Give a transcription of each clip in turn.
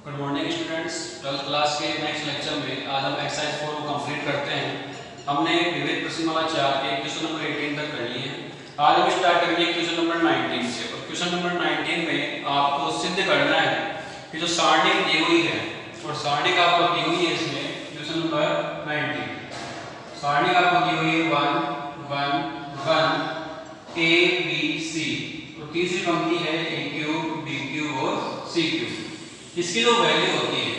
Good morning students. 12th class के next lecture में आज हम एक्सरसाइज 4 को कंप्लीट करते हैं। हमने विविध प्रश्नमाला 4 के क्वेश्चन नंबर 18 तक कर लिए हैं। आज हम स्टार्ट करेंगे क्वेश्चन नंबर 19 से। और क्वेश्चन नंबर 19 में आपको सिद्ध करना है कि जो सारणी दी हुई है और सारणी आपको दी हुई है इसमें क्वेश्चन नंबर 19 सारणी आपको दी हुई है 1 1 1 ए बी सी और तीसरी पंक्ति है ए क्यूब बी क्यूब और सी क्यूब। इसकी जो वैल्यू होती है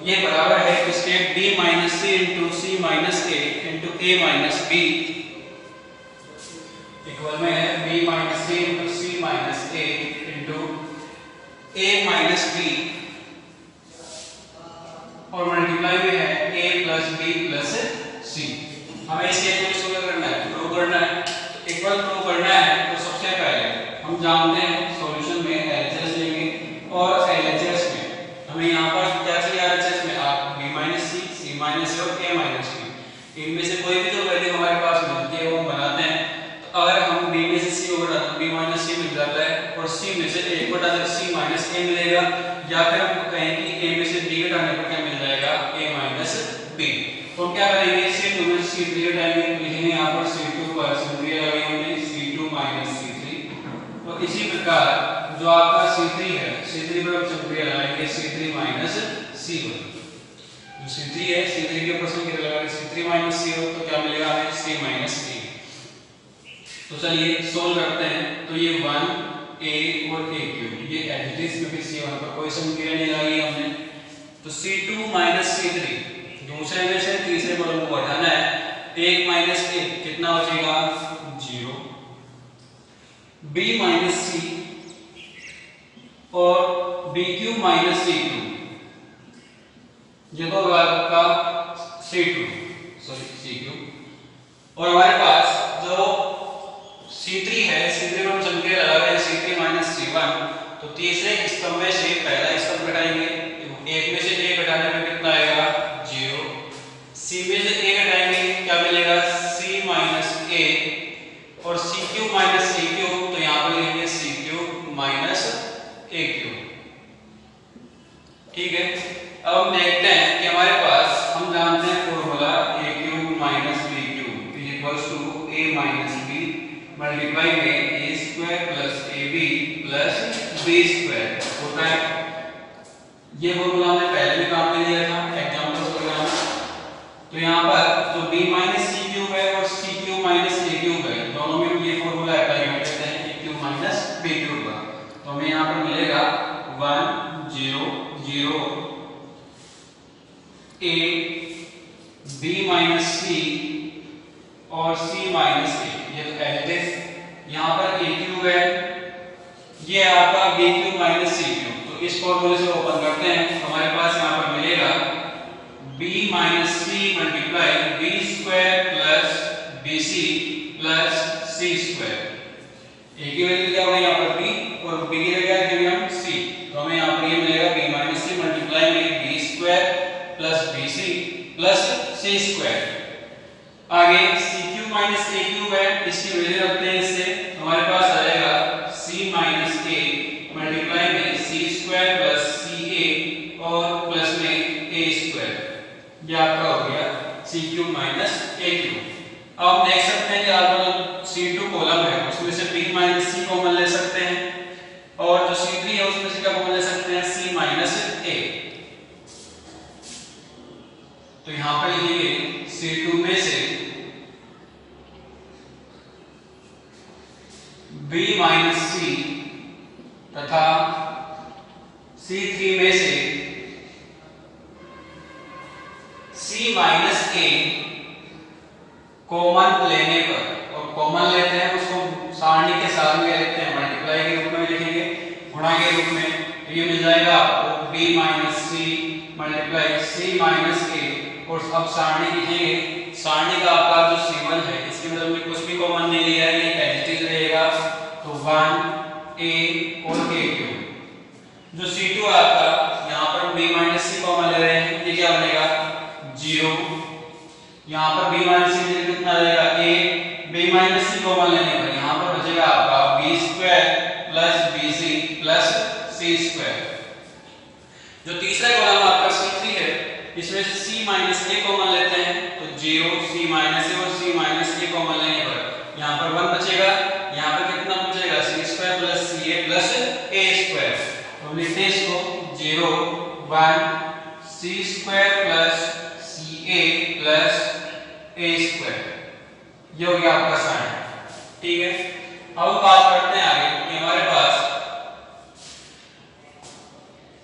ये बराबर है इसके b माइनस सी इंटू सी माइनस ए माइनस बी इक्वल में है b माइनस सी इंटू सी माइनस ए माइनस बी और मल्टीप्लाई में है a प्लस बी प्लस सी। हमें इसके इक्वेशन को करना है, प्रूव करना है। तो इक्वल प्रूव करना है तो सबसे पहले हम जानते हैं सॉल्यूशन में एलएचएस लेंगे और एलएचएस में हमें यहाँ पर क्या चाहिए आरएचएस में आप b माइनस सी सी माइनस ए और a माइनस बी इनमें से कोई भी जो वैल्यू हमारे पास मिलती है वो हम बनाते हैं। तो अगर हम b में से c को घटाते हैं b माइनस सी मिल जाता है और c में से a को घटाते हैं c माइनस a मिलेगा, या फिर हम कहें कि a में से b घटाने पर क्या मिल जाएगा a माइनस b। तो हम क्या करेंगे c2 में से c3 घटाएंगे तो लिखेंगे यहाँ पर c2 पर सिंपली लगाएंगे हमने c2 माइनस c3। तो इसी प्रकार जो आपका c3 है c3 पर हम सिंपली लगाएंगे c3 माइनस c1। जो c3 है c3 के ऊपर सिंपली लगाएंगे c3 माइनस c1 तो क्या मिलेगा हमें c माइनस a। तो चलिए सोल्व करते हैं। तो ये 1 a और a क्यूब ये एडिटिव क्योंकि c1 पर कोई संख्या नहीं लगाई हमने। तो c2 माइनस c3 दूसरे में से तीसरे पद को हटाना है। 1 माइनस 1 कितना बचेगा 0। b माइनस c और बी क्यूब माइनस सी क्यूब ये तो आपका सी क्यूब और हमारे पास जो C3 है C3 में हम संख्या लगा रहे हैं C3 माइनस C1। तो तीसरे स्तंभ में से पहला स्तंभ घटाएंगे, एक में से a घटाने पर कितना आएगा 0। c में से a घटाएंगे क्या मिलेगा c माइनस a और c cube minus c cube तो यहाँ पर लिखेंगे c cube minus a cube. ठीक है, अब हम देखते हैं कि हमारे पास हम जानते हैं formula a cube minus b cube is equals to a minus b multiply में a square plus ab plus b square होता है। ये फॉर्मूला हमने पहले भी काम में लिया था एग्जांपल्स वगैरह में। तो यहाँ पर जो b माइनस c क्यूब है और c cube minus a cube है दोनों में ये फॉर्मूला अप्लाई कर सकते हैं a cube minus b cube का। तो हमें यहाँ पर मिलेगा 1 0 0 a b माइनस c और c माइनस a ये तो एडिटिव। यहाँ पर a क्यूब है ये आपका b cube minus c cube. तो इस फॉर्मूले से ओपन करते हैं हमारे पास यहाँ पर मिलेगा b minus c multiply b square plus bc plus c square. a की वैल्यू क्या होगी यहाँ पर b और b की जगह क्या हम c। तो हमें यहाँ पर ये मिलेगा b माइनस c मल्टीप्लाई में b square plus bc plus c square. आगे c cube minus a cube है इसकी वैल्यू रखते हैं इससे हमारे पास आ जाएगा c माइनस a मल्टीप्लाई में c स्क्वायर प्लस ca और प्लस में a स्क्वायर। ये आपका हो गया c cube minus a cube. अब हम देख सकते हैं कि आपका c2 कॉलम है उसमें से b माइनस c कॉमन ले सकते हैं और जो c3 है उसमें से क्या कॉमन ले सकते हैं c माइनस a। तो यहां पर लिखिए c2 में से b माइनस c तथा c3 में से c माइनस a कॉमन लेने पर और कॉमन लेते हैं उसको सारणी के साथ में लिखते हैं मल्टीप्लाई के रूप में लिखेंगे गुणा के रूप में। तो ये मिल जाएगा आपको b minus c multiply c minus a और अब सारणी लिखेंगे। सारणी का आपका जो c1 है इसके मतलब में कुछ भी कॉमन नहीं लिया है ये एडिटिव रहेगा। तो 1 a और a क्यूब जो c2 है आपका यहाँ पर b माइनस c कॉमन ले रहे हैं ये क्या बनेगा 0। यहाँ पर b माइनस c कितना आ जाएगा a b minus c common लेने पर यहाँ पर बचेगा आपका b square plus bc plus c square. जो तीसरा कॉलम आपका C3 है, इसमें से C माइनस ए कॉमन लेते हैं तो 0, C माइनस ए और C माइनस ए कॉमन लेने पर यहाँ पर 1 बचेगा, यहाँ पर कितना बचेगा C square plus CA plus A square. तो लिखते हैं इसको 0 1 C square plus CA plus A square, ये हो गया आपका साइन। ठीक है, अब बात करते हैं आगे कि हमारे पास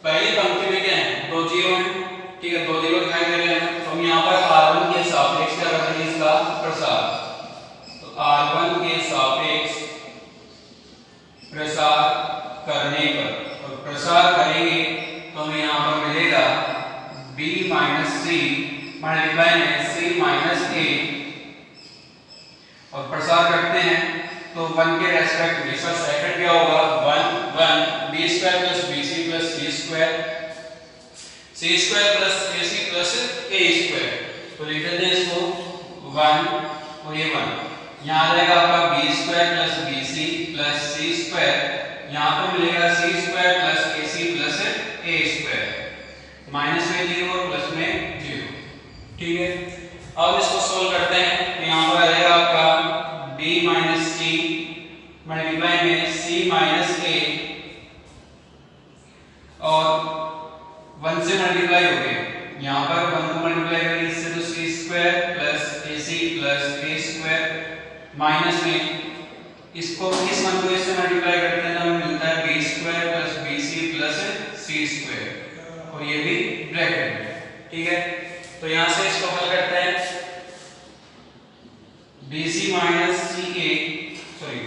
पहली पंक्ति में क्या है, 2 जीरो है। ठीक है, 2 जीरो दिखाई दे रहे हैं, तो हम यहाँ पर R1 के सापेक्ष क्या रखेंगे, इसका प्रसार। तो R1 के सापेक्ष प्रसार करने पर और प्रसार करेंगे तो हमें यहाँ पर मिलेगा B माइनस C मल्टीप्लाई में C माइनस A, और प्रसार करते हैं तो 1 के रेस्पेक्ट में इसका सेकंड क्या होगा, 1 1 B square plus BC plus C square, C square plus AC plus A square. तो लिख देते हैं इसको 1 और ये 1, यहाँ आ जाएगा आपका B square plus BC plus C square, यहाँ पे मिलेगा C square plus AC plus A square, minus में 0 और प्लस में 0। ठीक है, अब इसको सोल्व करते हैं तो यहाँ पर आ जाएगा आपका B माइनस C मल्टीप्लाई में C माइनस A और 1 से मल्टीप्लाई हो गए, यहाँ पर 1 को मल्टीप्लाई करेंगे इससे तो C square plus AC plus A square, minus में इसको इस 1 को इससे मल्टीप्लाई करते हैं तो हमें मिलता है B square plus BC plus C square, और ये भी ब्रैकेट में। ठीक है, तो यहाँ से इसको हल करते हैं, BC minus CA sorry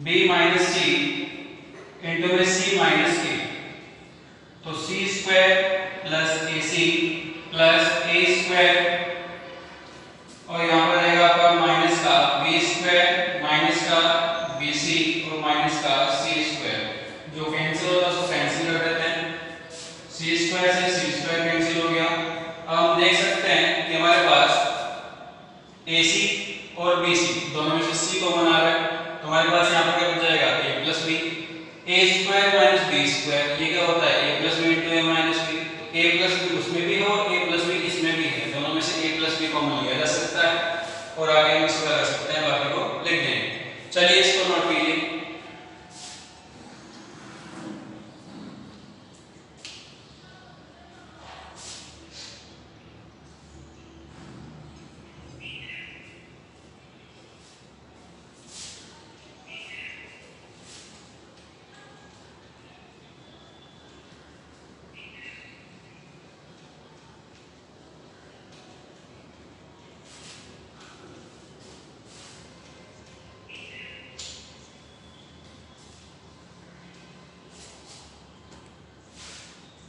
B minus C into में C माइनस A, तो C square plus AC plus A square, और यहाँ पर रहेगा आपका माइनस का B स्क्वायर माइनस का BC और माइनस का C स्क्वायर, जो कैंसिल होगा उसको कैंसिल कर देते हैं, C स्क्वायर से C स्क्वायर कैंसिल हो गया। अब हम देख सकते हैं कि हमारे पास AC और BC दोनों में से C कॉमन आ रहा है, तो हमारे पास यहाँ पर क्या बच जाएगा, A plus B, A square minus B square, ये क्या होता है A plus B into A minus B, तो A प्लस B उसमें भी हो A प्लस B इसमें भी है, दोनों में से A प्लस B कॉमन लिया जा सकता है, और आगे हम इसको कर सकते हैं, बाकी को लिख देंगे। चलिए इसको नोट कीजिए,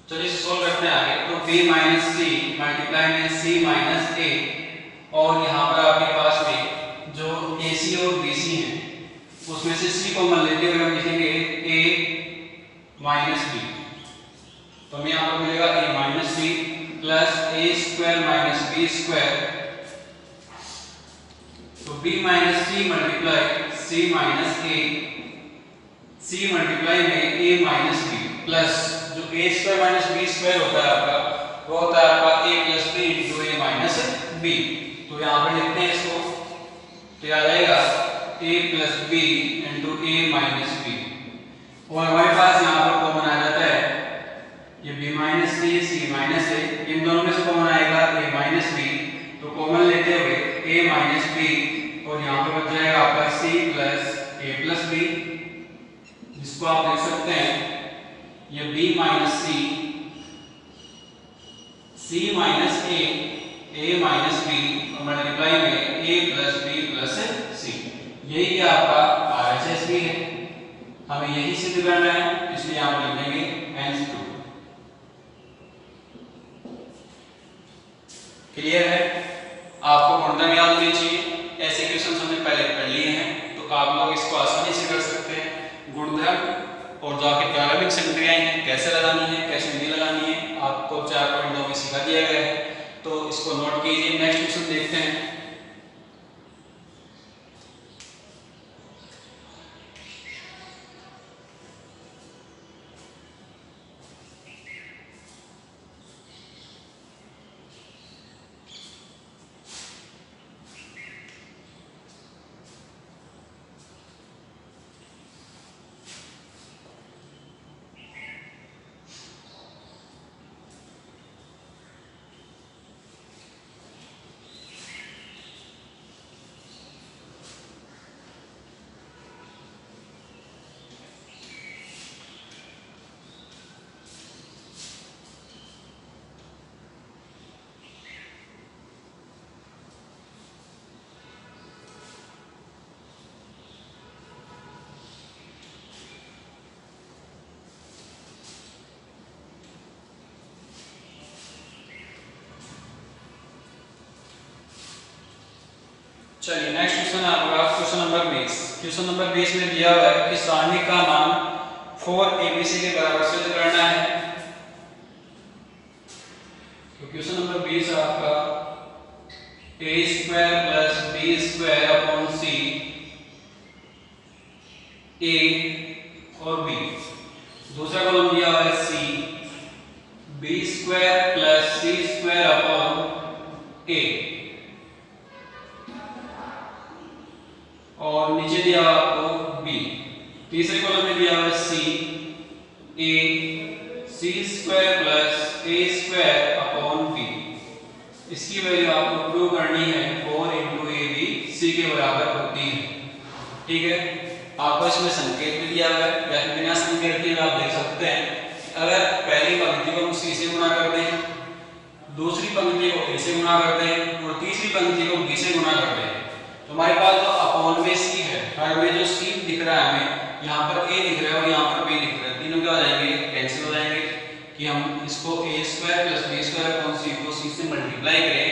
चलिए इसे सोल्व करते हैं आगे। तो B माइनस C मल्टीप्लाई में C माइनस A, और यहाँ पर आपके पास में जो AC और BC हैं उसमें से C को मान लेते हुए हम लिखेंगे A माइनस B, तो हमें यहाँ पर मिलेगा A minus B plus A square minus B square, तो B minus C multiply C minus A, C multiply में A माइनस B प्लस जो A square minus B square होता है आपका, वो होता है आपका A plus B into A minus B। तो यहाँ पर लिखते हैं इसको, तो याद आएगा A plus B into A minus B, और हमारे पास यहाँ पर कॉमन आ जाता है ये B minus C C minus A, इन दोनों में से कॉमन आएगा A माइनस B, तो कॉमन लेते हुए A माइनस B, और यहाँ पर बच जाएगा आपका C plus A plus B, जिसको आप लिख सकते हैं ये B minus C minus A minus B और मल्टीप्लाई में A plus B plus C, यही क्या आपका RHS भी है, हमें यही सिद्ध करना है, इसलिए यहाँ पर लिख देंगे hence true। क्लियर है, आपको गुणधर्म याद होनी चाहिए, ऐसे क्वेश्चन हमने पहले कर लिए हैं, तो आप लोग इसको आसानी से कर सकते हैं। गुणधर्म और जो आपकी प्रारंभिक संक्रियाएं हैं कैसे लगानी है कैसे नहीं लगानी है आपको 4.2 में सिखा दिया गया है, तो इसको नोट कीजिए। नेक्स्ट क्वेश्चन देखते हैं। चलिए नेक्स्ट क्वेश्चन है आपका क्वेश्चन नंबर 20। क्वेश्चन नंबर 20 में दिया हुआ है कि सारणी का मान 4abc के बराबर सिद्ध करना है। तो क्वेश्चन नंबर 20 है आपका a square plus b square upon c a और b। दूसरा कॉलम दिया हुआ है c b square plus c square upon a और नीचे दिया हुआ आपको b। तीसरे कॉलम में दिया हुआ है c a c square plus a square upon b। इसकी वैल्यू आपको प्रूव करनी है 4 इंटू ए बी सी के बराबर होती है। ठीक है, आपको इसमें संकेत भी दिया हुआ है या फिर बिना संकेत के आप देख सकते हैं। अगर पहली पंक्ति को हम सी से गुणा करते हैं, दूसरी पंक्ति को ए से गुणा करते हैं और तीसरी पंक्ति को बी से गुणा करते हैं तो हमारे पास जो अपॉन में सी है, हर में जो सी दिख रहा है हमें यहाँ पर ए दिख रहा है और यहाँ पर बी दिख रहा है, तीनों क्या हो जाएंगे, कैंसिल हो जाएंगे। कि हम इसको a square plus b square upon c को c से मल्टीप्लाई करें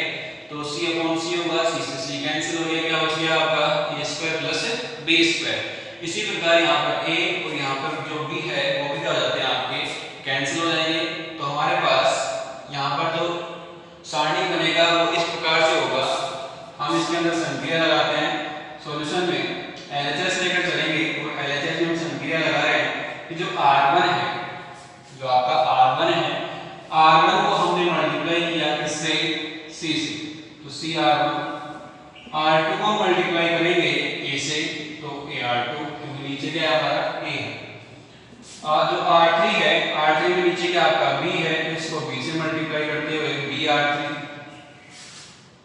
तो c अपॉन c होगा, c से c कैंसिल हो गया, क्या बच गया आपका a square plus b square. इसी प्रकार यहाँ पर a और यहाँ पर जो b है वो भी क्या हो जाते हैं आपके कैंसिल हो जाएंगे। तो हमारे पास यहाँ पर जो सारणी बनेगा वो इस प्रकार से होगा। हम इसके अंदर संक्रिया लगाते हैं सॉल्यूशन में, LHS लेकर चलेंगे और LHS में हम संक्रिया लगा रहे हैं कि जो R1 है, जो आपका R1 है, R1 को हमने मल्टीप्लाई किया इससे C से तो C R1, R2 को मल्टीप्लाई करेंगे A से तो A R2, क्योंकि नीचे क्या हमारा A है। और जो R3 है, R3 में नीचे क्या आपका B है तो इसको B से मल्टीप्लाई करते हुए B R3।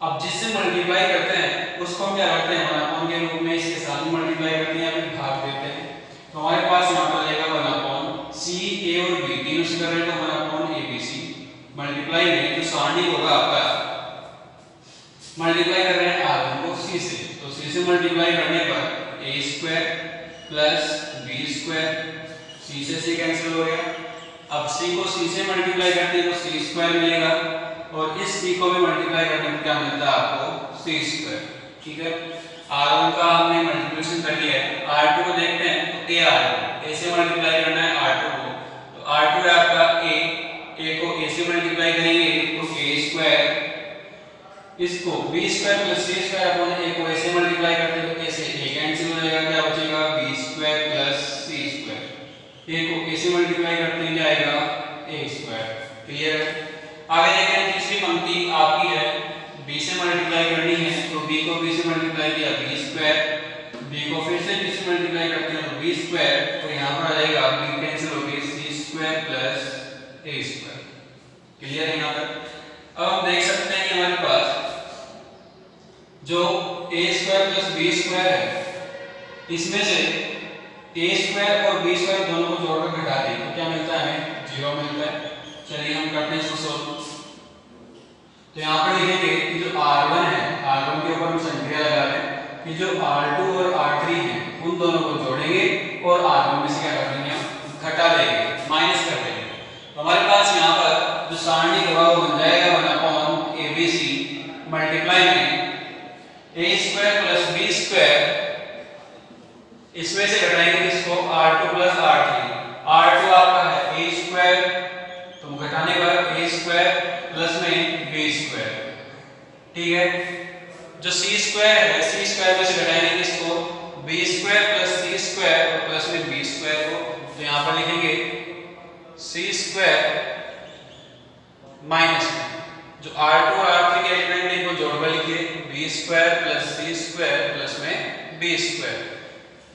अब जिससे मल्टीप्लाई करते हैं उसको हम क्या करते हैं, 1 अपॉन के रूप में इसके साथ मल्टीप्लाई करते हैं या फिर भाग देते हैं। तो हमारे पास यहाँ पर रहेगा 1 अपॉन c a और b, तीनों से कर रहे हैं तो 1 अपॉन abc मल्टीप्लाई में जो सारणी होगा आपका, मल्टीप्लाई कर रहे हैं r1 को c से तो c से मल्टीप्लाई करने पर a square plus b square, c से c कैंसिल हो गया। अब c को c से मल्टीप्लाई करते हैं तो c स्क्वायर मिलेगा और इस c को भी मल्टीप्लाई करने पर क्या मिलता है आपको c स्क्वायर। ठीक है, R1 का हमने मल्टीप्लिकेशन कर लिया है, R2 को देखते हैं तो a R2, a से मल्टीप्लाई करना है R2 को तो R2 है आपका a को a से मल्टीप्लाई करेंगे तो a स्क्वायर, इसको b square plus c square upon a को a से मल्टीप्लाई करते हैं तो a से a कैंसिल हो जाएगा, क्या बचेगा b square plus c square. a को a से मल्टीप्लाई करते हैं क्या आएगा a स्क्वायर। क्लियर है, आगे देखते हैं तीसरी पंक्ति आपकी है b से मल्टीप्लाई करनी है तो b को b से मल्टीप्लाई किया b स्क्वायर, b को फिर से b से मल्टीप्लाई करते हैं तो b स्क्वायर, तो यहाँ पर आ जाएगा b कैंसिल हो गई c square plus a square. Clear है यहाँ तक। अब हम देख सकते हैं कि हमारे पास जो a square plus b square है इसमें से a स्क्वायर और b स्क्वायर दोनों को जोड़कर घटा दें तो क्या मिलता है, हमें 0 मिलता है। चलिए हम करते हैं इसको सोल्व। तो यहाँ पर लिखेंगे कि जो R1 है, R1 के ऊपर हम संक्रिया लगा रहे हैं कि जो R2 और R3 है उन दोनों को जोड़ेंगे और R1 में से क्या कर देंगे, घटा देंगे, माइनस कर देंगे। तो हमारे पास यहाँ पर जो सारणी होगा वो बन जाएगा 1 अपॉन abc मल्टीप्लाई में a square plus b square, इसमें से घटाएंगे इसको R2 प्लस R3, R2 आपका है a स्क्वायर तो घटाने पर a स्क्वायर प्लस में b स्क्वायर। ठीक है, जो c स्क्वायर है c स्क्वायर में से घटाएंगे इसको b square plus c square और प्लस में b स्क्वायर को, तो यहाँ पर लिखेंगे c स्क्वायर माइनस में जो R2 और R3 के एलिमेंट है इनको जोड़कर लिखिए b square plus c square plus में b स्क्वायर।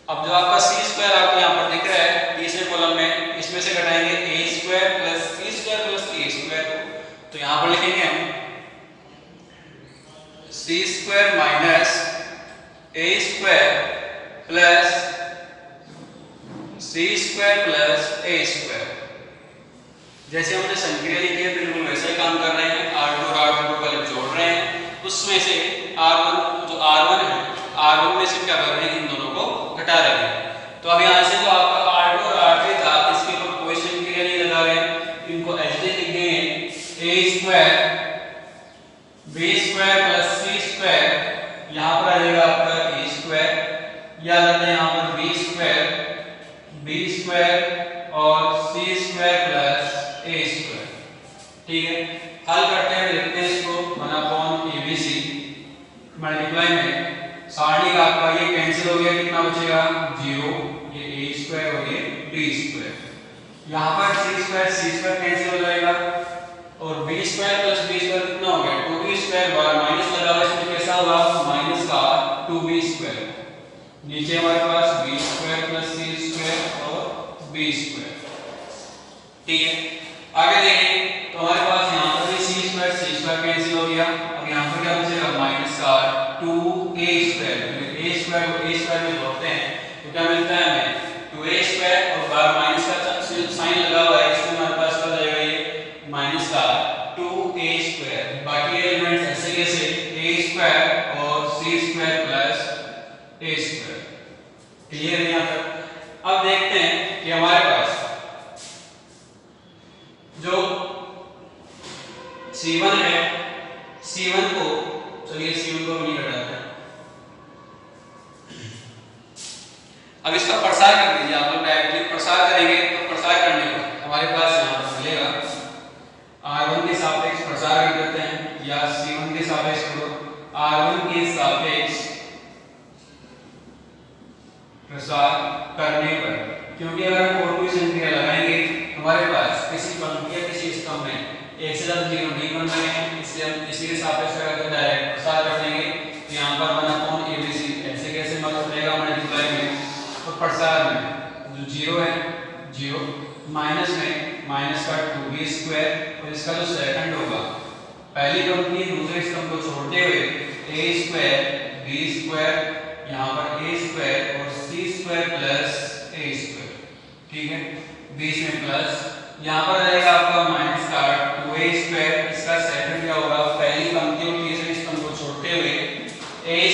अब जो आपका c स्क्वायर आपको यहाँ पर दिख रहा है तीसरे कॉलम में, इसमें से घटाएंगे a square plus c square plus a square को, तो यहाँ पर लिखेंगे हम c square minus a square plus c square plus a square. जैसे हमने संक्रिया लिखी है बिल्कुल वैसा ही काम कर रहे हैं, R2 और R2 को पहले जोड़ रहे हैं, उसमें से R1 है, R1 में से क्या कर रहे हैं, इन दोनों को घटा रहे हैं। तो अब यहाँ से जो आपका R2 और R3 था इसके ऊपर कोई संक्रिया नहीं लगा रहे हैं, इनको ऐसे लिख देंगे a square b square plus c square, यहाँ पर आ जाएगा ठीक है, हल करते हुए देखते हैं इसको 1/ABC मल्टीप्लाई में सारणी का आपका ये कैंसिल हो गया, कितना बचेगा 0, ये a² और ये b², यहाँ पर c² कैंसिल हो जाएगा और b² + b² कितना हो गया 2b² बार माइनस लगा हुआ इसमें कैसा होगा माइनस का 2b², नीचे हमारे पास b² + c² और b², ठीक है। आगे देखें तो हमारे पास यहाँ पर भी c² कैंसिल हो गया, अब यहाँ पर क्या बचेगा माइनस का 2a², a² को a² में जोड़ते हैं तो क्या मिलता है हमें 2a² और बार माइनस का साइन लगा हुआ है इसमें हमारे पास क्या जाएगा ये माइनस का 2a², बाकी एलिमेंट्स ऐसे कैसे a² और c² + a², क्लियर है यहाँ तक। अब देखते हैं कि हमारे पास जो C1 है, C1 को चलिए C1 को नहीं घटाते हैं, अब इसका प्रसार कर दीजिए आप लोग, डायरेक्टली प्रसार करेंगे तो प्रसार करने पर हमारे पास यहाँ पर मिलेगा R1 के सापेक्ष प्रसार कर देते हैं या C1 के सापेक्ष करो, R1 के सापेक्ष प्रसार करने पर, क्योंकि अगर हम और कोई संख्या लगाएंगे हमारे पास किसी पंक्ति या किसी स्तंभ में एक से ज्यादा जीरो नहीं बन रहे हैं, इसलिए हम इसी के सापेक्ष करके डायरेक्ट प्रसार कर देंगे। तो यहाँ पर 1/ABC ऐसे कैसे मतलब रहेगा मल्टीप्लाई में और प्रसार में जो जीरो है 0, माइनस में माइनस का 2b² और इसका जो सेकंड होगा पहली पंक्ति दूसरे स्तंभ को छोड़ते हुए a² b², यहाँ पर a² और c² + a², ठीक है, बीच में प्लस, यहाँ पर रहेगा आपका माइनस का 2a², इसका सेकंड क्या होगा पहली पंक्ति और तीसरे स्तंभ को छोड़ते हुए a²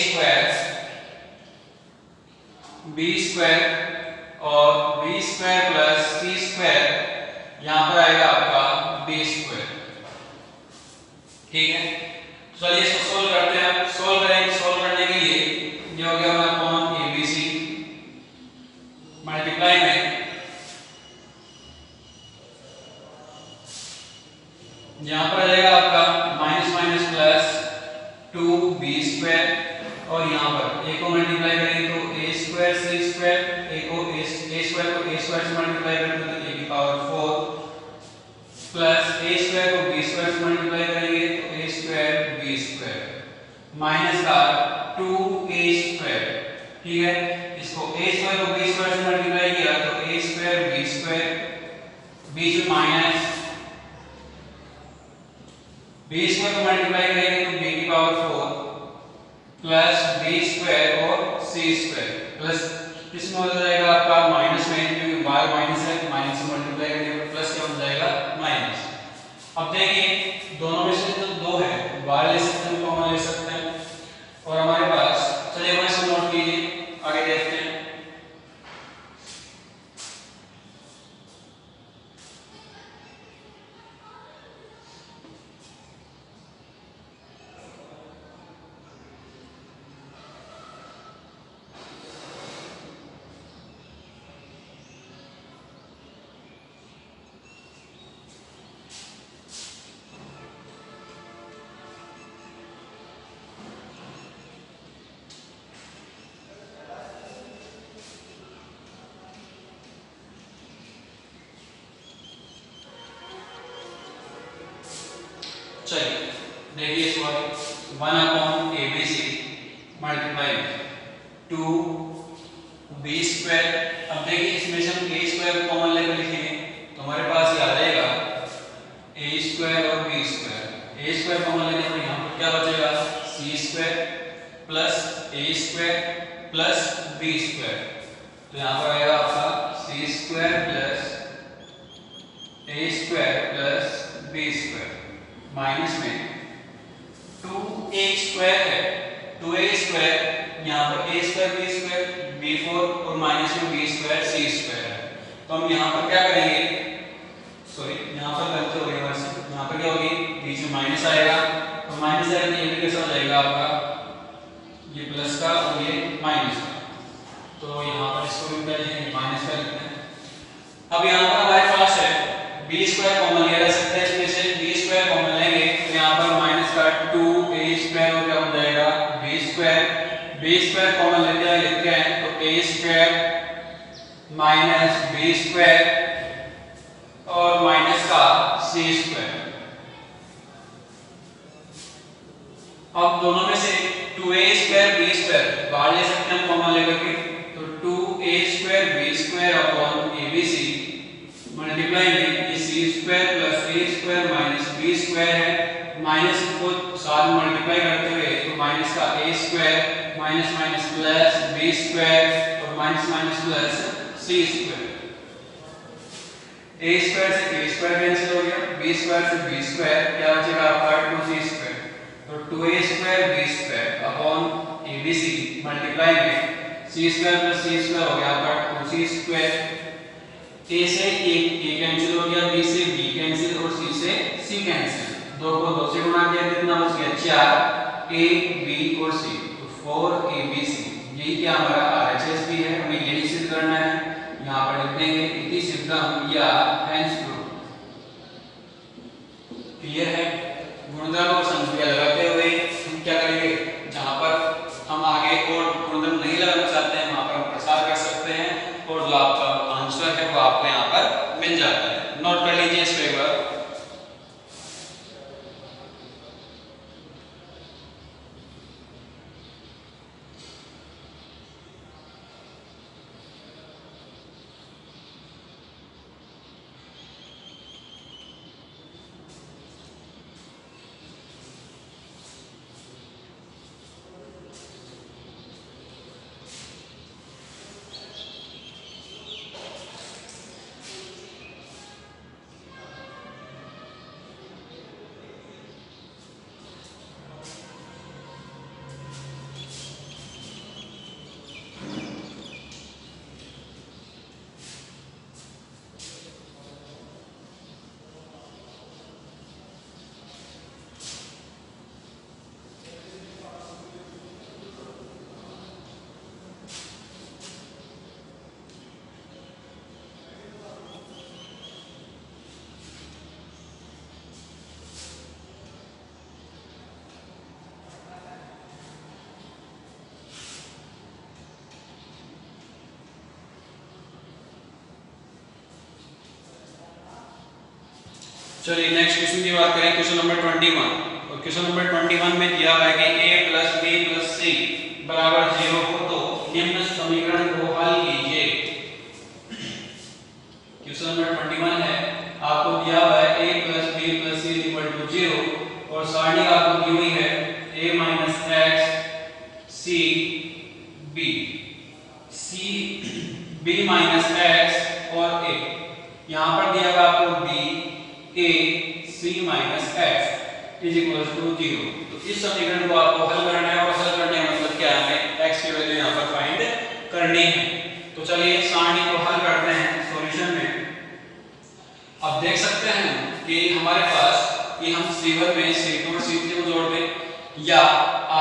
b² और b² + c², यहाँ पर आएगा आपका b², ठीक है। चलिए इसको सोल्व करते हैं, सोल्व करने के लिए ये हो गया हमारा ABC मल्टीप्लाई में यहाँ पर आ जाएगा आपका माइनस माइनस प्लस 2b² और यहाँ पर a को मल्टीप्लाई करेंगे तो a² c², a को a² से मल्टीप्लाई करेंगे तो a की पावर 4 प्लस a² को b² से मल्टीप्लाई करेंगे तो a² b² माइनस का 2a², ठीक है, इसको a² को b² से मल्टीप्लाई किया तो a² b², बीच में माइनस, b² को मल्टीप्लाई करेंगे तो b की पावर 4 प्लस b² और c² प्लस इसमें हो जाएगा आपका माइनस में, क्योंकि बार माइनस है माइनस से मल्टीप्लाई करेंगे तो प्लस क्या हो जाएगा माइनस। अब देखिए दोनों में से जो दो है बार ले सकते हैं कॉमन ले सकते हैं और हमारे पास, चलिए हम इसको नोट कीजिए आगे देखते हैं। चलिए देखिए इस बार 1/ABC मल्टीप्लाई 2b², अब देखिए इसमें से हम a² कॉमन लेकर लिखेंगे तो हमारे पास ये आ जाएगा a² और b², a² कॉमन लेने पर यहाँ पर क्या बचेगा c² + a² + b², तो यहाँ पर आएगा आपका c² + a² + b² माइनस में 2a² है, 2a² यहाँ पर a² b² b4 और माइनस में b² c² है, तो हम यहाँ पर क्या करेंगे, सॉरी यहाँ पर गलती हो गई हमारे से, यहाँ पर क्या होगी बीच में माइनस आएगा तो माइनस आएगा ये भी कैसा हो जाएगा आपका ये प्लस का और ये माइनस का, तो यहाँ पर इसको भी क्या लिखेंगे माइनस का लिखना है। अब यहाँ पर हमारे पास है b² कॉमन ले सकते हैं, इसमें से b² स्क्वायर कॉमन लेते हैं तो a square minus b square और माइनस का c स्क्वायर। अब दोनों में से 2a स्क्वायर b स्क्वायर बाहर ले सकते हैं कॉमन लेकर के, तो 2a square b square upon abc multiply में ये c square plus a square minus b square है, माइनस को साथ मल्टीप्लाई करते हुए तो माइनस का a square minus minus plus b square और minus minus plus c square. a square से a स्क्वायर कैंसिल हो गया, b स्क्वायर से b स्क्वायर, क्या बचेगा आपका 2c स्क्वायर, तो 2a square b square upon abc multiply में c square plus c square हो गया आपका 2c स्क्वायर। a से a कैंसिल हो गया, b से b कैंसिल और c से c कैंसिल, दो को दो से गुणा किया कितना बच गया 4 a b और c, तो 4abc। यही क्या हमारा RHS भी है, हमें यही सिद्ध करना है। यहाँ पर लिख देंगे इति सिद्धम या हेंस प्रूव। क्लियर है? गुणधर्म और संज्ञा लगाते हुए हम क्या करेंगे, जहां पर हम आगे और गुणधर्म नहीं लगाना चाहते हैं वहां पर हम प्रसार कर सकते हैं और जो आपका आंसर है वो आपको यहाँ पर मिल जाता है। नोट कर लीजिए इसको एक बार। चलिए नेक्स्ट क्वेश्चन की बात करें, क्वेश्चन नंबर 21। और क्वेश्चन नंबर 21 में दिया हुआ है कि a + b + c बराबर 0 हो तो निम्न समीकरण को हल कीजिए। क्वेश्चन नंबर 21 है, आपको दिया हुआ है a + b + c = 0 और सारणी आपको दी हुई है a - x c b, c b - x और a। यहां पर दिया हुआ आपको b a c minus x is equal to 0। तो इस समीकरण को आपको हल करना है और हल करने का मतलब क्या है, हमें x की वैल्यू यहां पर फाइंड करनी है। तो चलिए सारणी को हल करते हैं सॉल्यूशन में। अब देख सकते हैं कि हमारे पास कि हम c1 में c2 और c3 को जोड़ दें या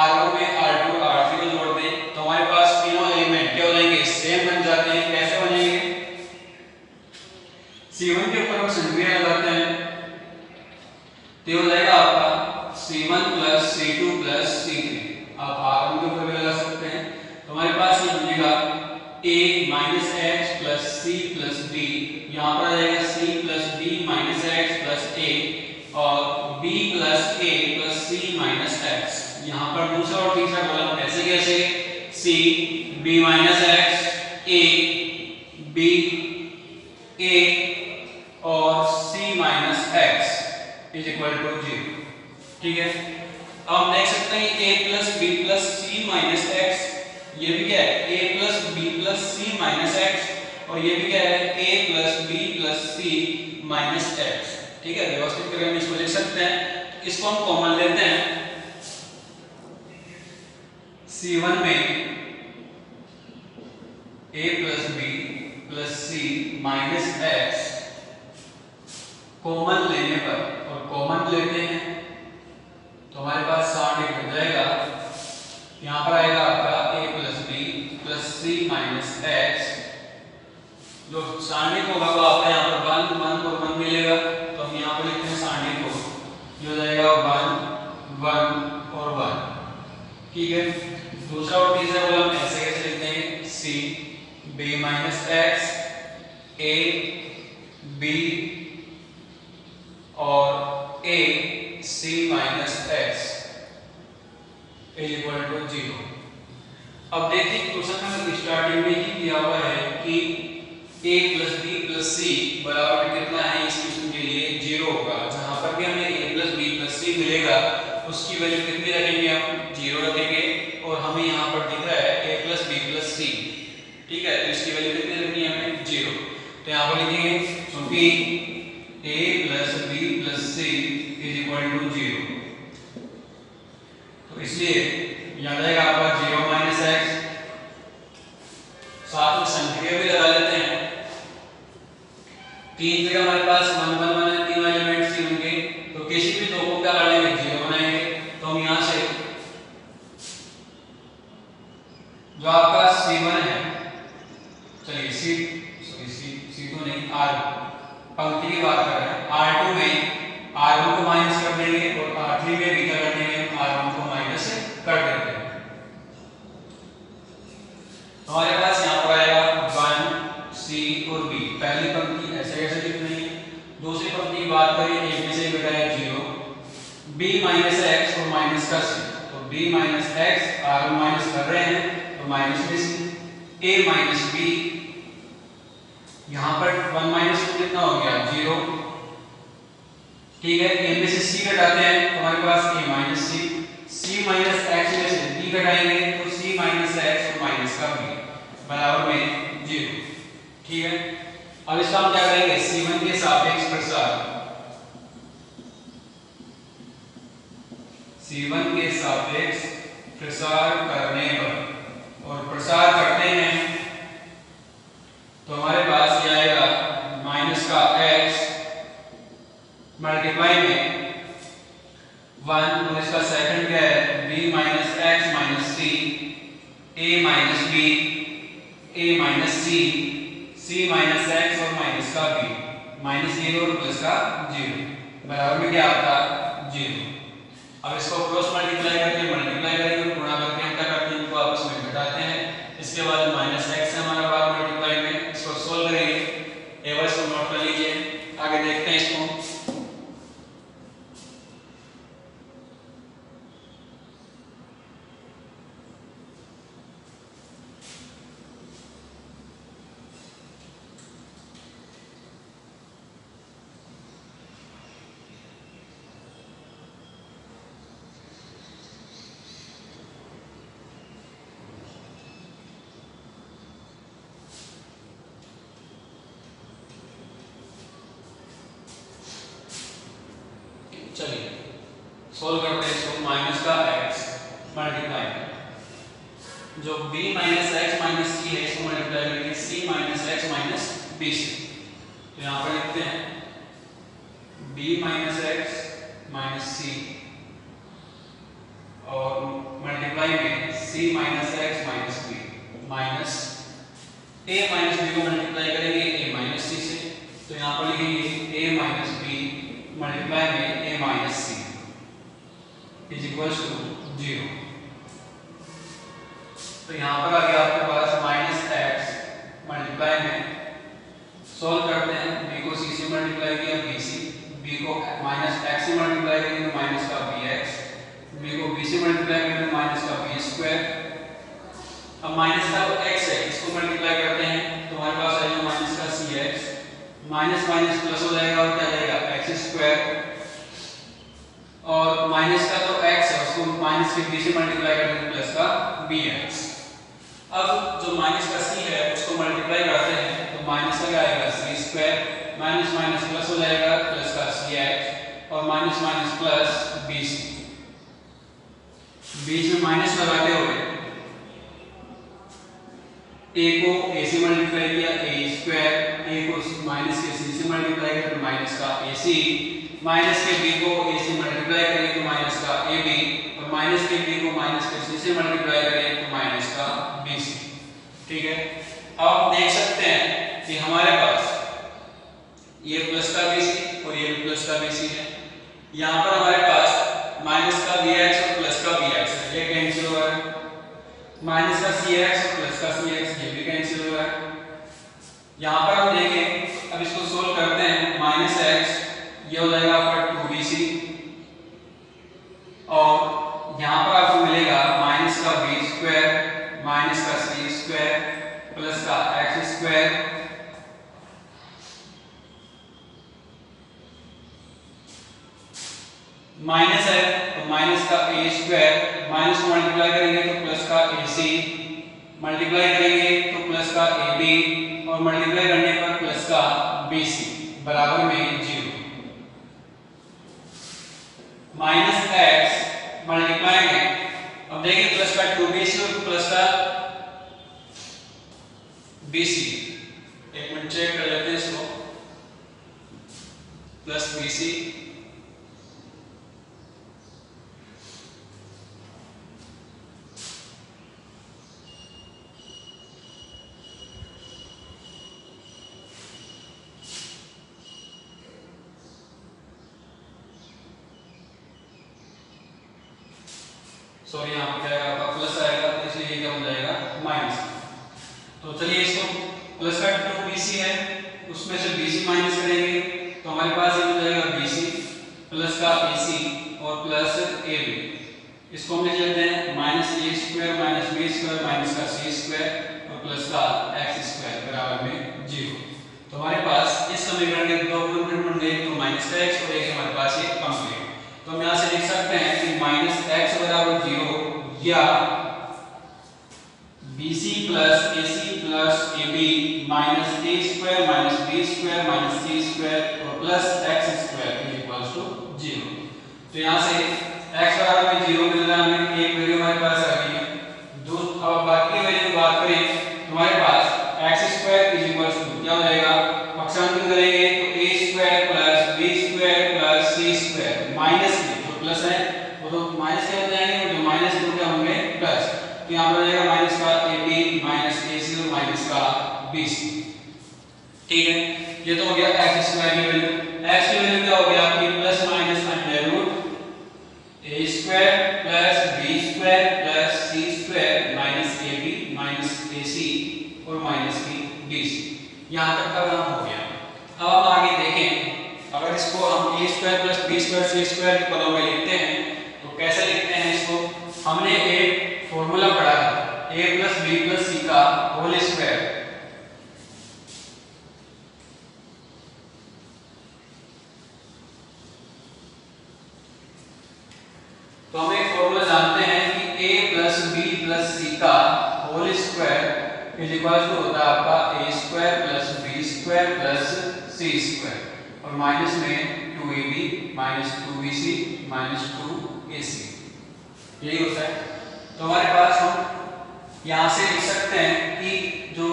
r1 में r2 और r3 को जोड़ दें तो हमारे पास तीनों एलिमेंट क्या हो जाएंगे, सेम बन जाते हैं। कैसे बनेंगे, c1 के ऊपर हम संक्रिया लगाते हैं तो हो जाएगा आपका c1 + c2 + c3। आप r1 के ऊपर भी लगा सकते हैं तो हमारे पास ये बनेगा a - x + c + b, यहाँ पर आ जाएगा c + b - x + a और b + a + c - x। यहाँ पर दूसरा और तीसरा कॉलम कैसे कैसे c b - x a b a और c - x is equal to 0। ठीक है, अब हम देख सकते हैं a + b + c - x, ये भी क्या है a + b + c - x और ये भी क्या है a + b + c - x। ठीक है, व्यवस्थित करके हम इसको लिख सकते हैं। इसको हम कॉमन लेते हैं, c1 में a + b + c - x common लेने पर और कॉमन लेते हैं तो हमारे पास सारणी बन जाएगा, यहाँ पर आएगा आपका a + b + c - x। जो सारणी को होगा वो आपका यहाँ पर 1 1 और 1 मिलेगा तो हम यहाँ पर लिखते हैं सारणी को, ये हो जाएगा 1 1 और 1। ठीक है, दूसरा और तीसरा column minus x, A B और A C minus x is equal to 0। अब देखिए क्वेश्चन में स्टार्टिंग में ही दिया हुआ है कि a प्लस बी प्लस सी बराबर कितना है, इस क्वेश्चन के लिए 0 होगा। जहां पर भी हमें a प्लस बी प्लस सी मिलेगा उसकी वैल्यू कितनी रखेंगे, हम 0 रखेंगे। और हमें यहाँ पर दिख रहा है a प्लस बी प्लस सी, ठीक है, तो इसकी वैल्यू कितनी रखनी है हमें 0। तो यहाँ पर लिखेंगे क्योंकि a plus B plus C is equal to 0, तो इसलिए याद आएगा आपका 0 माइनस एक्स, साथ में संख्या भी लगा लेते हैं। 3 जगह हमारे पास 1 1 1 है, 3 एलिमेंट्स ही होंगे, तो किसी भी दो को क्या कर लेंगे 0 बनाएंगे। तो हम यहाँ से जो आपका C1 है, चलिए C तो नहीं, R पंक्ति की बात कर रहे हैं, R2 में R1 को माइनस कर देंगे और R3 में भी क्या कर देंगे, R1 को माइनस कर देंगे। हमारे पास यहाँ पर आएगा 1 C और B, पहली पंक्ति ऐसे कैसे लिखनी है। दूसरी पंक्ति की बात करें, एक में से घटाया 0, B माइनस एक्स और माइनस का C, तो B minus x R1 minus कर रहे हैं तो माइनस में C, A माइनस B, यहाँ पर 1 माइनस कितना हो गया 0, ठीक है। A में से C घटाते हैं तो हमारे पास A minus C, C minus x में से B घटाएंगे तो C माइनस एक्स और माइनस का B बराबर में 0, ठीक है। अब इसका हम क्या करेंगे, C1 के सापेक्ष प्रसार, C1 के सापेक्ष प्रसार करने पर और प्रसार करते हैं तो हमारे पास ये आएगा माइनस का x मल्टीप्लाई में 1 और इसका सेकंड क्या है b minus X minus C, a minus b, a minus c, c minus X और माइनस का b, माइनस 0 और प्लस का 0 बराबर में क्या आता है 0। अब इसको क्रॉस मल्टीप्लाई करके मल्टीप्लाई करेंगे, गुणा करके हम क्या करते हैं, इनको आपस में घटाते हैं। इसके बाद माइनस एक्स है हमारा बार मल्टीप्लाई में, इसको सोल्व करेंगे, एवरेज को नोट कर लीजिए, आगे देखते हैं इसको। चलिए सोल्व करते हैं इसको, माइनस का x मल्टीप्लाई जो b minus X minus C है इसको मल्टीप्लाई करेंगे c minus X minus b से, तो यहाँ पर लिखते हैं b minus X minus C और मल्टीप्लाई में c minus X minus b minus a minus b को मल्टीप्लाई करेंगे a माइनस c से, तो यहाँ पर लिखेंगे a माइनस b मल्टीप्लाई में a minus C is equal to 0। तो यहाँ पर आ गया आपके पास माइनस एक्स मल्टीप्लाई में, सोल्व करते हैं b को c से मल्टीप्लाई किया bc, b को माइनस x से मल्टीप्लाई करेंगे तो माइनस का bx, b को b से मल्टीप्लाई करेंगे तो माइनस का b स्क्वायर। अब माइनस का जो x है इसको मल्टीप्लाई करते हैं तो हमारे पास आएगा माइनस का cx, माइनस माइनस प्लस हो जाएगा और क्या जाएगा x स्क्वायर, और माइनस का जो x है उसको माइनस के b से मल्टीप्लाई करते हैं प्लस का bx। अब जो माइनस का c है उसको मल्टीप्लाई करते हैं तो माइनस का क्या आएगा c square, minus minus plus हो जाएगा प्लस का cx और माइनस माइनस प्लस bc, बीच में माइनस लगाते हुए a को a से मल्टीप्लाई किया a स्क्वायर, a को माइनस के c से मल्टीप्लाई किया तो माइनस का ac, माइनस के b को a से मल्टीप्लाई करें तो माइनस का ab और माइनस के b को माइनस के c से मल्टीप्लाई करें तो माइनस का bc, ठीक है। अब आप देख सकते हैं कि हमारे पास ये प्लस का bc और ये प्लस का bc है, यहाँ पर हमारे पास माइनस का bx और प्लस का bx है, ये कैंसिल हो रहा है, माइनस का cx और प्लस का cx ये भी कैंसिल हो रहा है, यहाँ पर हम देखें, अब इसको सोल्व करते हैं। माइनस एक्स ये हो जाएगा आपका 2bc, और यहाँ पर आपको मिलेगा माइनस का b स्क्वायर माइनस का c स्क्वायर प्लस का x स्क्वायर माइनस है तो माइनस का a स्क्वायर, माइनस को मल्टीप्लाई करेंगे तो प्लस का ac, मल्टीप्लाई करेंगे तो प्लस का ab, और मल्टीप्लाई करने पर प्लस का bc बराबर में 0। माइनस x मल्टीप्लाई में अब देखिए प्लस का 2bc और प्लस का bc, एक मिनट चेक कर लेते हैं इसको। प्लस bc सॉरी यहाँ पे क्या आएगा, प्लस आएगा तो इसलिए ये क्या हो जाएगा माइनस। तो चलिए इसको प्लस का 2bc है उसमें से bc माइनस करेंगे तो हमारे पास ये हो जाएगा bc प्लस का ac और प्लस ab। इसको हम लिख लेते हैं minus a square minus b square minus का c स्क्वायर और प्लस का x स्क्वायर बराबर में 0। तो हमारे पास इस समीकरण के दो कंपोनेंट बन गए, तो माइनस का x और एक हमारे पास ये कंप्लीट। तो हम यहाँ से लिख सकते हैं कि माइनस x बराबर 0 या bc plus ac plus ab minus a square minus b square minus c square और plus x square is equals to 0। तो यहाँ से x बराबर में 0 मिल रहा है हमें, एक वैल्यू हमारे पास आ गई है। अब बाकी वैल्यू की बात करें तो हमारे पास x square is equals to क्या हो जाएगा, पक्षांतर करेंगे तो a square plus b square plus c square minus में जो प्लस है वो तो माइनस के हो जाएंगे, जो माइनस को क्या होंगे प्लस। तो यहाँ पर हो जाएगा माइनस का ab माइनस ac और माइनस का bc। ठीक है, ये तो हो गया x स्क्वायर की वैल्यू। x की वैल्यू क्या हो गया आपकी plus minus under root a square plus b square plus c square minus ab minus ac और माइनस की bc। यहाँ तक का काम हो गया। अब हम आगे देखें, अगर इसको हम a square plus b square c square के पदों में लिखते हैं तो कैसे लिखते हैं इसको। हमने एक फॉर्मूला पढ़ा है a plus b plus c का होल स्क्वायर। तो हम एक फॉर्मूला जानते हैं कि a plus b plus c का whole square is equal to होता है आपका a square plus b square plus c square और माइनस में 2ab minus 2bc minus 2ac, यही होता है। तो हमारे पास हम यहाँ से लिख सकते हैं कि जो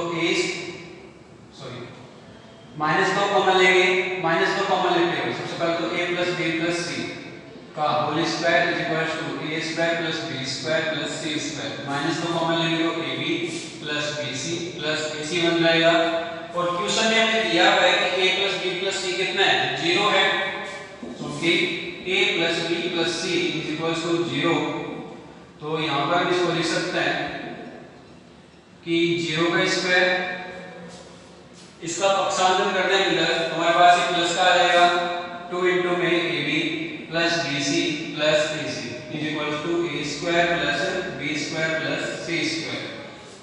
माइनस को कॉमन लेंगे, माइनस को कॉमन लेते हुए सबसे पहले तो a plus b plus c का whole square is equal to a square plus b square plus c square, minus को कॉमन लेंगे तो ab plus bc plus ac बन जाएगा। और क्वेश्चन में हमें दिया हुआ है कि a plus b plus c कितना है, 0 है, क्योंकि a plus b plus c is equal to 0। तो यहाँ पर हम इसको लिख सकते हैं कि 0 का स्क्वायर, इसका पक्षांतर करने पर हमारे पास ये प्लस का आ जाएगा 2 into में ab plus bc plus ac is equal to a square plus b square plus c square.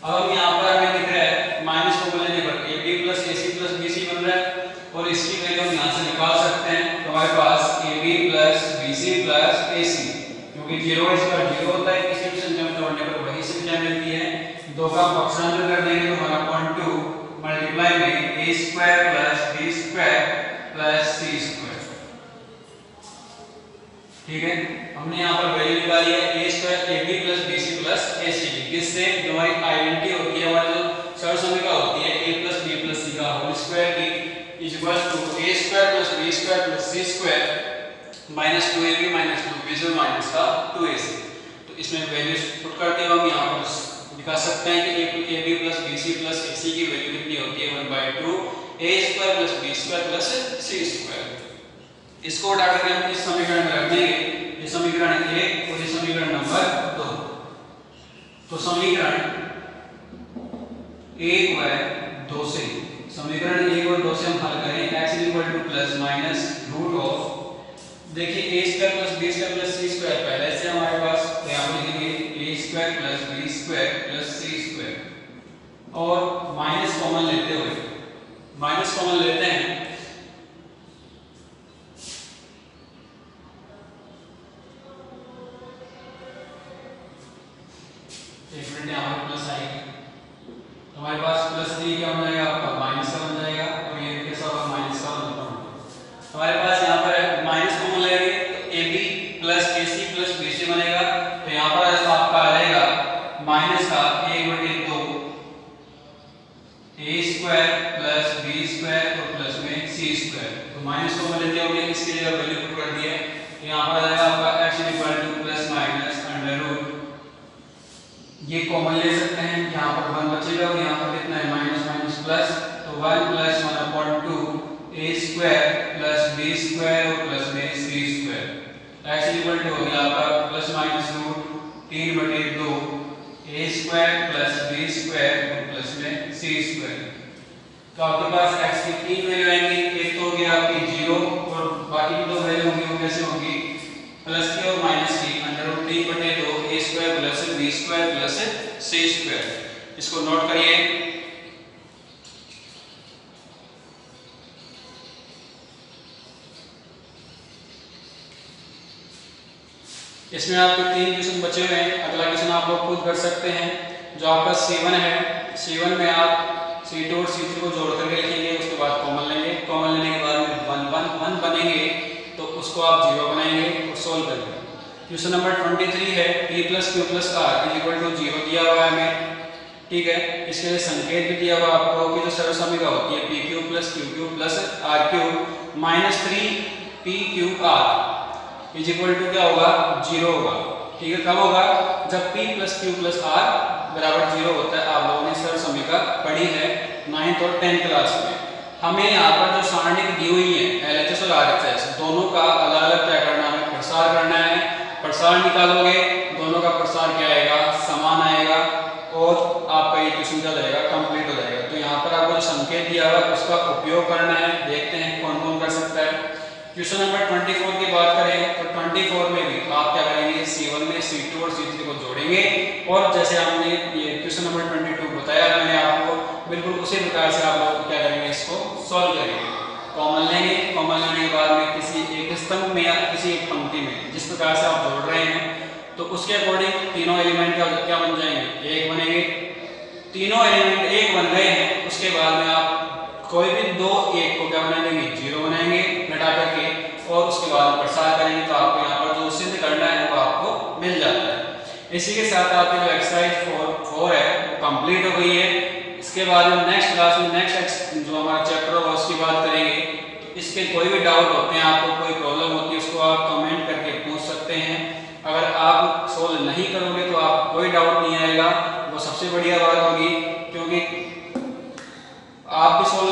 अब हम यहाँ पर हमें दिख रहा है माइनस को लेने पर ab plus ac plus bc बन रहा है और इसकी वैल्यू हम यहाँ से निकाल सकते हैं। तो हमारे पास ab plus bc plus ac, क्योंकि 0 इसका 0 होता है, किसी भी संख्या में जोड़ने पर वही संख्या मिलती है। दो का पक्षांतर कर देंगे तो हमारा 0.2 मल्टीप्लाई में a square plus b square plus c square. ठीक है, हमने यहाँ पर वैल्यू निकाली है a square ab plus bc plus ac, किससे जो हमारी आइडेंटिटी होती है, हमारी जो सरसमीका होती है a plus b plus c का होल स्क्वायर की is equal to a square plus b square plus c square minus 2ab minus 2bc minus का 2ac। तो इसमें वैल्यूज पुट करते हुए हम यहाँ पर दिखा सकते हैं कि ab plus bc plus ac की वैल्यू कितनी होती है 1/2 a square plus b square plus c square. इसको उठा करके हम इस समीकरण में रख देंगे, ये समीकरण 1 और ये समीकरण नंबर 2। तो समीकरण 1 व 2 से समीकरण 1 और 2 से हम हल करें x equal to plus minus root of, देखिए a square plus b square plus c square पहले से हमारे पास, तो यहाँ पर लिखेंगे a square plus b square plus c square और माइनस कॉमन लेते हुए, माइनस कॉमन लेते हैं एक मिनट, यहाँ पर प्लस आएगी तो हमारे पास प्लस दी क्या बन जाएगा आपका माइनस का बन जाएगा और ये कैसा होगा माइनस का बन जाएगा। हमारे पास यहाँ पर माइनस कॉमन लेंगे तो A B plus A C plus B C बनेगा, तो यहाँ पर आपका आ जाएगा माइनस का 1/2 ए स्क्वायर प्लस बी स्क्वायर और प्लस में सी स्क्वायर, तो माइनस कॉमन लेते होंगे इसकी जगह वैल्यू पुट कर दिया, यहाँ पर आ जाएगा आपका x equal to plus minus under root, ये कॉमन ले सकते हैं, यहाँ पर 1 बचेगा और यहाँ पर कितना है माइनस माइनस प्लस, तो 1 प्लस 1/2 ए स्क्वायर प्लस बी स्क्वायर और प्लस में सी स्क्वायर, x इक्वल टू हो गया आपका plus minus root 3/2 A square plus B square और प्लस में सी स्क्वायर। तो आपके पास x की 3 वैल्यू आएंगी, एक तो हो गया आपकी 0 और बाकी की 2 वैल्यू होंगी वो कैसे होंगी प्लस की और माइनस की, under root 3/2 A square plus B square plus C square. इसको नोट करिए। इसमें आपके 3 क्वेश्चन बचे हुए हैं, अगला क्वेश्चन आप लोग खुद कर सकते हैं। जो आपका C1 है, C1 में आप C2 और C3 को जोड़ करके लिखेंगे, उसके बाद कॉमन लेंगे, कॉमन लेने के बाद में 1 बनेंगे तो उसको आप 0 बनाएंगे और सोल्व करेंगे। क्वेश्चन नंबर 23 है p plus Q plus R equal to 0 दिया हुआ है हमें, ठीक है। इसके लिए संकेत भी दिया हुआ आपको कि जो सर्वसमीका होती है P Q plus Q Q plus R Q minus 3 P Q R is equal to क्या होगा 0 होगा, ठीक है। कब होगा जब p plus Q plus R बराबर 0 होता है। आप लोगों ने सर्वसमीका पढ़ी है 9th और 10th क्लास में। हमें यहाँ पर जो सारणी दी हुई है LHS और RHS दोनों का अलग अलग क्या करना है, प्रसार करना है। प्रसार निकालोगे दोनों का प्रसार क्या आएगा समान आएगा और आपका ये क्वेश्चन क्या जाएगा कंप्लीट हो जाएगा। तो यहाँ पर आपको जो संकेत दिया हुआ है उसका उपयोग करना है, देखते हैं कौन कौन कर सकता है। क्वेश्चन नंबर 24 की बात करें तो 24 में भी आप क्या करेंगे C1 में C2 और C3 को जोड़ेंगे और जैसे हमने ये क्वेश्चन नंबर 22 बताया मैंने आपको, बिल्कुल उसी प्रकार से आप लोग क्या करेंगे इसको सॉल्व करेंगे। कॉमन लेंगे, कॉमन लेने के बाद में किसी एक स्तंभ में या किसी एक पंक्ति में जिस प्रकार से आप जोड़ रहे हैं तो उसके अकॉर्डिंग तीनों एलिमेंट क्या बन जाएंगे, एक बनेंगे। तीनों एलिमेंट एक बन गए हैं, उसके बाद में आप कोई भी दो एक को क्या बना देंगे 0 बनाएंगे घटा करके और उसके बाद प्रसार करेंगे तो आपको यहाँ पर जो सिद्ध करना है वो आपको मिल जाता है। इसी के साथ आपकी जो एक्सरसाइज 4 है वो कंप्लीट हो गई है। इसके बाद में नेक्स्ट क्लास में नेक्स्ट जो हमारा चैप्टर होगा उसकी बात करेंगे। तो इसके कोई भी डाउट होते हैं, आपको कोई प्रॉब्लम होती है उसको आप कमेंट करके पूछ सकते हैं। अगर आप सोल्व नहीं करोगे तो आप कोई डाउट नहीं आएगा, वो सबसे बढ़िया बात होगी, क्योंकि आप भी सोल्व